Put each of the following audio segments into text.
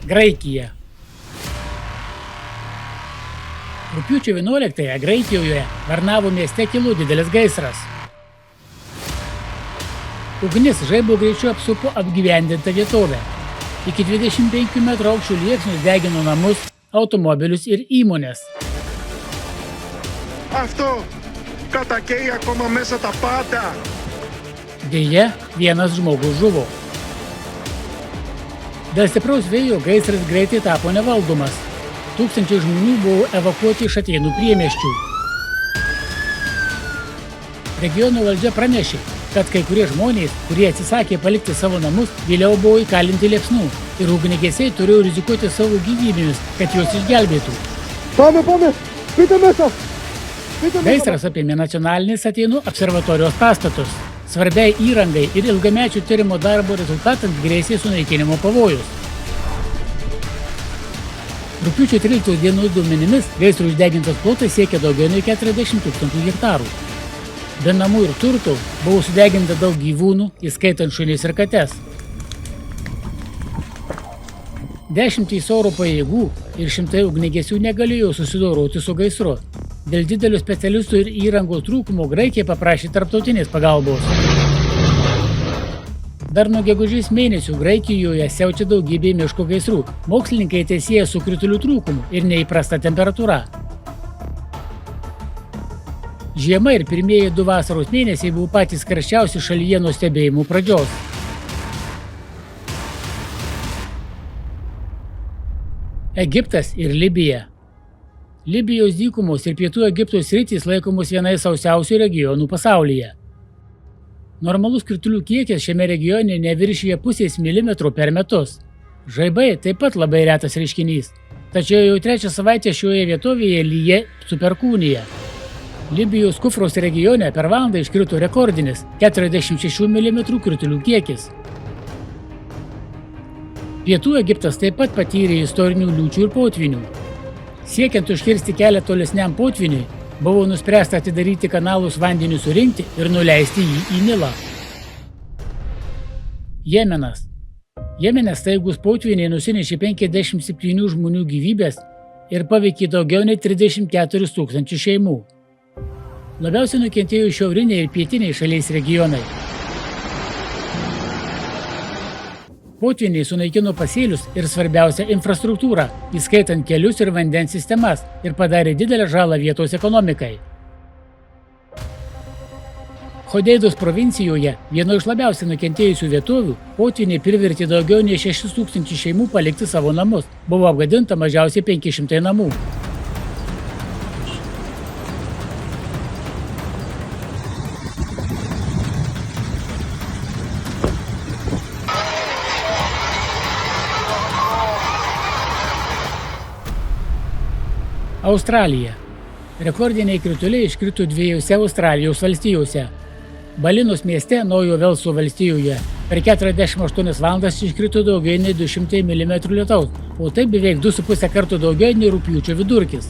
Graikija. Rugpjūčio 11-ąją Graikijoje Varnavo mieste kilo didelis gaisras. Ugnis žaibo greičiu apsupo apgyvendintą vietovę. Iki 25 metrų aukščio liepsnos degino namus, automobilius ir įmonės. Αυτό κατακαίει ακόμα μέσα τα πάντα. Deja, vienas žmogus žuvo. Dėl stipraus vėjo gaisras greitai tapo nevaldomas. Tūkstančiai žmonių buvo evakuoti iš Atėnų priemiesčių. Regiono valdžia pranešė, kad kai kurie žmonės, kurie atsisakė palikti savo namus, vėliau buvo įkalinti liepsnų ir ugniagesiai turėjo rizikuoti savo gyvybėmis, kad juos išgelbėtų. Gaisras apėmė nacionalinės Atėnų observatorijos pastatus. Svarbiai įrangai ir ilgamečių tyrimo darbo rezultatams grėsė sunaikinimo pavojus. Rugpjūčio 13 dienos duomenimis gaisro išdegintas plotas siekia daugiau nei 40 000 hektarų. Be namų ir turtų buvo sudeginta daug gyvūnų, įskaitant šunis ir kates. Dešimtys oro pajėgų ir šimtai ugniagesių negalėjo susidoroti su gaisru. Dėl didelio specialistų ir įrangos trūkumo Graikija paprašė tarptautinės pagalbos. Dar nuo gegužės mėnesių Graikijoje siaučia daugybė miško gaisrų. Mokslininkai tai sieja su kritulių trūkumu ir neįprasta temperatūra. Žiema ir pirmieji 2 vasaros mėnesiai buvo patys karščiausi šalyje nuo stebėjimų pradžios. Egiptas ir Libija. Libijos dykumos ir pietų Egipto sritys laikomos vienais sausiausių regionų pasaulyje. Normalus kritulių kiekis šiame regione neviršija 0,5 mm per metus. Žaibai taip pat labai retas reiškinys, tačiau jau 3 savaitę šioje vietovėje lyja su perkūnija. Libijos Kufros regione per valandą iškrito rekordinis 46 mm kritulių kiekis. Pietų Egiptas taip pat patyrė istorinių liūčių ir potvinių. Siekiant užkirsti kelią tolesniam potviniui, buvo nuspręsta atidaryti kanalus vandeniu surinkti ir nuleisti jį į Nilą. Jemenas. Jemene staigus potviniai nusinešė 57 žmonių gyvybės ir paveikė daugiau nei 34 000 šeimų. Labiausiai nukentėjo šiauriniai ir pietiniai šalies regionai. Potviniai sunaikino pasėlius ir svarbiausią infrastruktūrą, įskaitant kelius ir vandens sistemas, ir padarė didelę žalą vietos ekonomikai. Hodeidos provincijoje, vieno iš labiausiai nukentėjusių vietovių, potviniai privertė daugiau nei 6 000 šeimų palikti savo namus. Buvo apgadinta mažiausiai 500 namų. Australija. Rekordiniai krituliai iškrito 2 Australijos valstijose. Balinos mieste, Naujojo Velso valstijoje, per 48 valandas iškrito daugiau nei 200 mm lietaus, o tai beveik 2,5 kartų daugiau nei rugpjūčio vidurkis.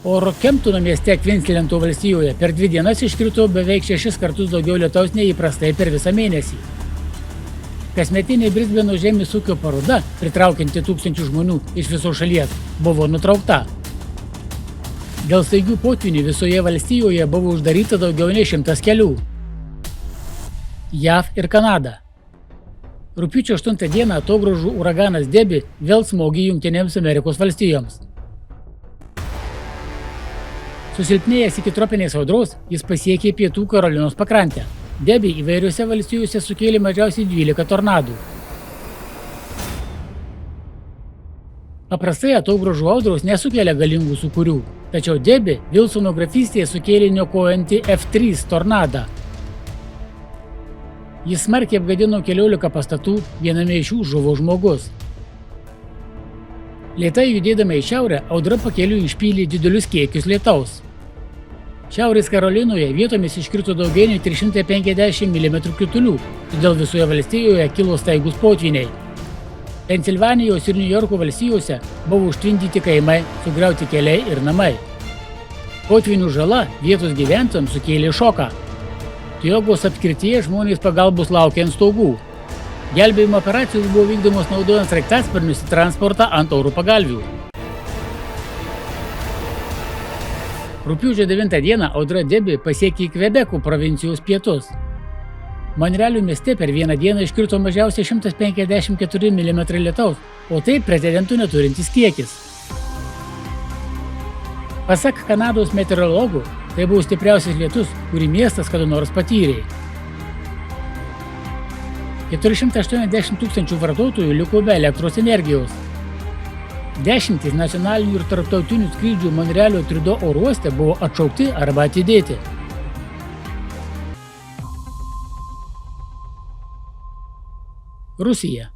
O Rockhamptono mieste, Queenslando valstijoje, per 2 dienas iškrito beveik 6 kartus daugiau lietaus nei įprastai per visą mėnesį. Kasmetinė Brisbano žemės ūkio paroda, pritraukianti 1000 žmonių iš visos šalies, buvo nutraukta. Dėl staigių potvinių visoje valstijoje buvo uždaryta daugiau nei 100 kelių. JAV ir Kanada. Rugpjūčio 8 dieną atogrąžų uraganas Debi vėl smogė Jungtinėms Amerikos valstijoms. Susilpnėjęs iki tropinės audros, jis pasiekė pietų Karolinos pakrantę. Debi įvairiose valstijose sukėlė mažiausiai 12 tornadų. Paprastai atogrąžų audros nesukelia galingų sūkurių, tačiau Debi Vilsono grafystėje sukėlė niokojantį F3 tornadą. Jis smarkiai apgadino 14 pastatų, viename iš jų žuvo žmogus. Lėtai judėdama į šiaurę, audra pakeliui išpylė didelius kiekius lietaus. Šiaurės Karolinoje vietomis iškrito daugiau nei 350 mm kritulių, todėl visoje valstijoje kilo staigus potviniai. Pensilvanijos ir Niujorko valstijose buvo užtvindyti kaimai, sugriauti keliai ir namai. Potvinių žala vietos gyventojams sukėlė šoką. Tiogos apskrityje žmonės pagalbos laukė ant stogų. Gelbėjimo operacijos buvo vykdomos naudojant sraigtasparnius į transportą ant oro pagalvių. Rugpjūčio 9 dieną audra Debi pasiekė Kvebeko provincijos pietus. Monrealio mieste per vieną dieną iškrito mažiausiai 154 mm lietaus, o tai precedentų neturintis kiekis. Pasak Kanados meteorologų, tai buvo stipriausias lietus, kurį miestas kada nors patyrė. 480 000 vartotojų liko be elektros energijos. Dešimtys nacionalinių ir tarptautinių skrydžių Monrealio Trudeau oro uoste buvo atšaukti arba atidėti. Rusija.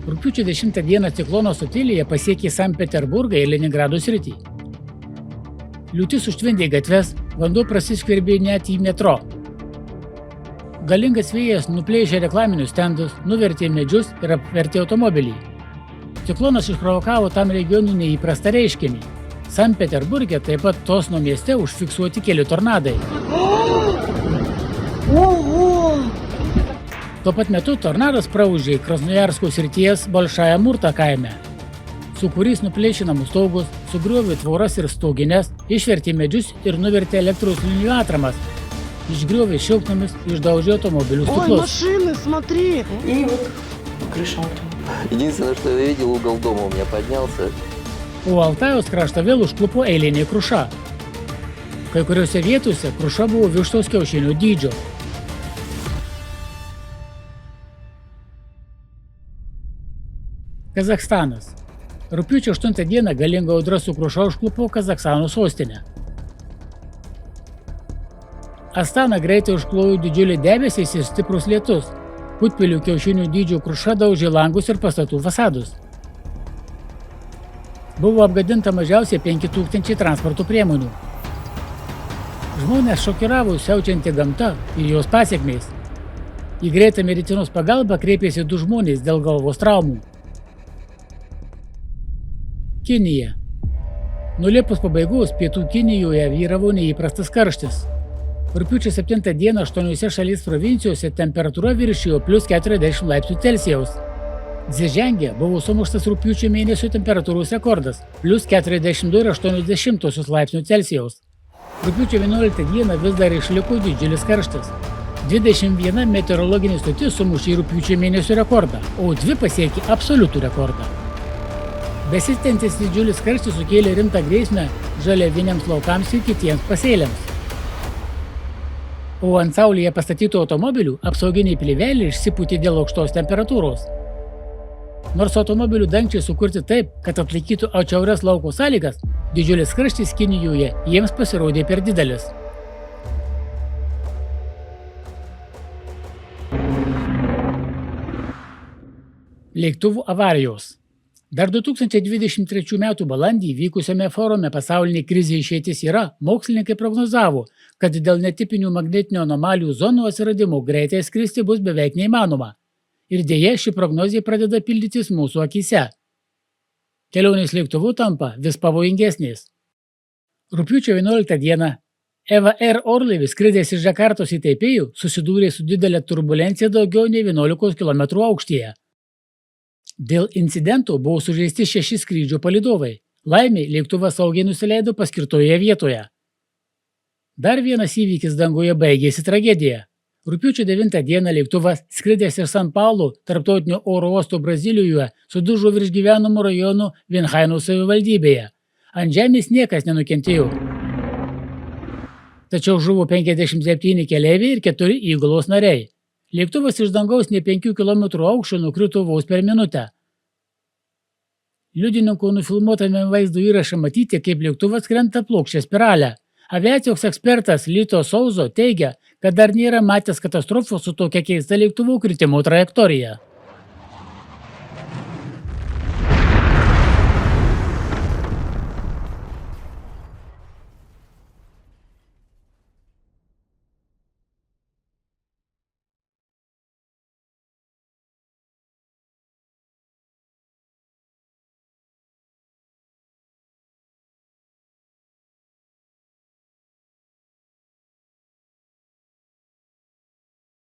Rugpjūčio 10 dieną ciklono Sotilija pasiekė Sankt Peterburgą ir Leningrado sritį. Liūtis užtvindė gatves, vanduo prasiskverbė net į metro. Galingas vėjas nuplėšė reklaminius stendus, nuvertė medžius ir apvertė automobilį. Ciklonas išprovokavo tam regionui neįprastą reiškinį. Sankt Peterburge taip pat Tosno mieste užfiksuoti keli tornadai. Tuo pat metu tornadas praūžė Krasnojarsko srities Bolšaja Murta kaime. Sūkurys nuplėšė namų stogus, sugriovė tvoras ir stogines, išvertė medžius ir nuvertė elektros linijų atramas. Išgriovė šiltnamius, išdaužė automobilių stiklus. Ой, машины, смотри! И вот крыша автомобиля. Единственное, что я видел, угол дома у меня поднялся. O Altajaus kraštą vėl užklupo eilinė kruša. Kai kuriuose vietose kruša buvo vištos kiaušinio dydžio. Kazachstanas. Rugpjūčio 8 dieną galinga audra su kruša užklupo Kazachstano sostinę. Astaną greitai užklojo didžiuliai debesys ir stiprus lietus. Putpelių kiaušinių dydžio kruša daužė langus ir pastatų fasadus. Buvo apgadinta mažiausiai 5000 transporto priemonių. Žmonės šokiravo siaučianti gamta ir jos pasekmės. Į greitą medicinos pagalbą kreipėsi 2 žmonės dėl galvos traumų. Kinija. Nuo Liepos pabaigos pietų Kinijoje vyravo neįprastas karštis. Rugpjūčio 7 dieną 8 šalies provincijose temperatūra viršijo +40 laipsnių Celsijaus. Dzeženge buvo sumuštas rugpjūčio mėnesio temperatūros rekordas +42,8 laipsnių Celsijaus. Rugpjūčio 11 dieną vis dar išliko didžiulis karštis. 21 meteorologinė stotis sumušė rugpjūčio mėnesio rekordą, o 2 pasiekė absoliutų rekordą. Besistentis didžiulis karštis sukėlė rimtą grėsmę žaliaviniams laukams ir kitiems pasėliams. O ant saulėje pastatytų automobilių apsauginiai plėveliai išsipūtė dėl aukštos temperatūros. Nors automobilių dangčiai sukurti taip, kad atlaikytų atšiaurias lauko sąlygas, didžiulis karštis Kinijoje jiems pasirodė per didelis. Lėktuvų avarijos. Dar 2023 m. balandį vykusiame forume Pasaulinė krizė išeitis yra, mokslininkai prognozavo, kad dėl netipinių magnetinių anomalijų zonų atsiradimo greitai skristi bus beveik neįmanoma. Ir deja, ši prognozė pradeda pildytis mūsų akyse. Kelionės lėktuvu tampa vis pavojingesnės. Rugpjūčio 11 dieną Eva Air orlaivis skridęs iš Žakartos į Taipėjų susidūrė su didelė turbulencija daugiau nei 11 km aukštyje. Dėl incidento buvo sužeisti 6 skrydžio palydovai. Laimei, lėktuvas saugiai nusileido paskirtoje vietoje. Dar vienas įvykis dangoje baigėsi tragedija. Rugpjūčio 9 dieną lėktuvas, skridęs iš San Paulo tarptautinio oro uosto Brazilijoje, sudužo virš gyvenamų rajonų Vinhaino savivaldybėje. Ant žemės niekas nenukentėjo. Tačiau žuvo 57 keleiviai ir 4 įgulos nariai. Lėktuvas iš dangaus ne 5 km aukščio nukrito vos per minutę. Liudininkų nufilmuotame vaizdo įraše matyti, kaip lėktuvas krenta plokščia spirale. Aviacijos ekspertas Lito Souzo teigia, kad dar nėra matęs katastrofos su tokia keista lėktuvų kritimo trajektorija.